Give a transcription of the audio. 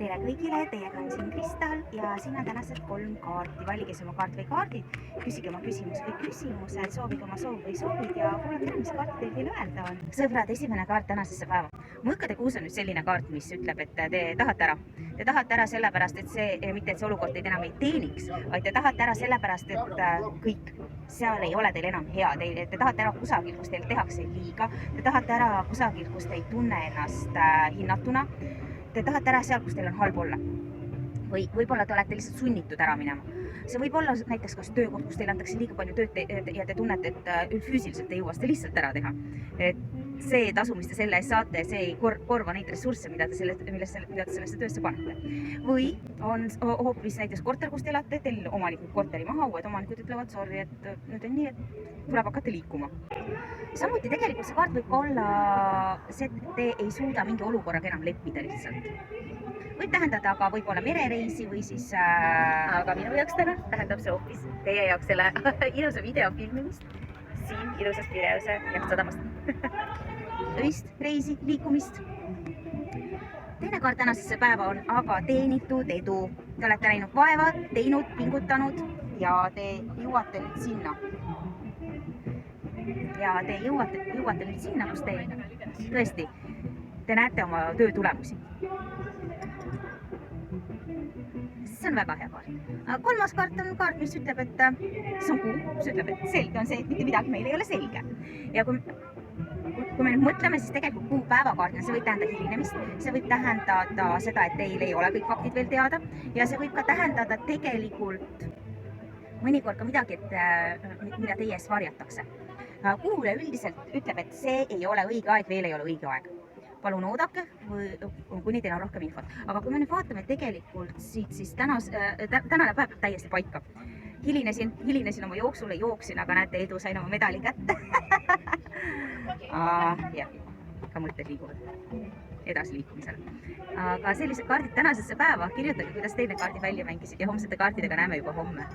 Tere kõigile, teiega on siin Kristal ja siin on tänased 3 kaarti. Valige oma kaart või kaardid, küsige oma küsimus või küsimused, soovige oma soov või soovid ja kuulake ära, mis kaart teil öelda on. Sõbrad, esimene kaart tänasesse päeva. Mõõkade kuus on nüüd selline kaart, mis ütleb, et te tahate ära. Te tahate ära sellepärast, et mitte et see olukord teid enam ei teeniks, vaid te tahate ära sellepärast, et kõik, seal ei ole teil enam hea. Te tahate ära kusagil, kus teil tehakse liiga. Te tahate ära kusagil, kus te ei tunne ennast hinnatuna. Te tahate ära seal, kus teil on halb olla. Või võib-olla te olete lihtsalt sunnitud ära minema. See võib olla näiteks kas töökoht, kus teile antakse liiga palju tööd ja te tunnete, et füüsiliselt ei jõua seda lihtsalt ära teha. Et see tasu, mis te selle eest saate, see ei korva neid ressursse, mida te sellesse töösse panete. Või on hoopis näiteks korter, kus te elate, teil omanikud korteri maha, uued omanikud ütlevad, sorry, et nüüd on nii, et tuleb hakata liikuma. Samuti tegelikult see kaart võib olla see, et te ei suuda mingi olukorraga enam leppida lihtsalt. Võib tähendada aga võib-olla merereisi või siis... Aga minu jaoks täna tähendab see hoopis teie jaoks selle ilusa video filmimist siin ilusas Pireuse jahtsadamast. Öist, reisi, liikumist. Teine kaart tänasesse päeva on aga teenitud edu. Te olete näinud vaeva, teinud, pingutanud ja te jõuate nüüd sinna. Ja te jõuate nüüd sinna, kus te tõesti, te näete oma töö tulemusi. See on väga hea kaart. Kolmas kaart on kaart, mis ütleb, et see on kuu, mis ütleb, et selge on see, et mitte midagi meil ei ole selge. Ja kui me nüüd mõtleme, siis tegelikult kuu päevakaardina see võib tähendada hilinemist, see võib tähendada seda, et teil ei ole kõik faktid veel teada ja see võib ka tähendada tegelikult mõnikord ka midagi, mida teie eest varjatakse. Kuule üldiselt ütleb, et see ei ole õige aeg, veel ei ole õige aeg. Palun oodake, kuni teil on rohkem infot. Aga kui me nüüd vaatame tegelikult siit, siis tänane päev täiesti paika. Hilinesin oma jooksule, jooksin, aga näete, edu sain oma medali kätte. Jah, ka mõtted liiguvad edasi liikumisel. Aga sellised kaardid tänasesse päeva. Kirjutage, kuidas teile kaardid välja mängisid ja homsete kaartidega näeme juba homme.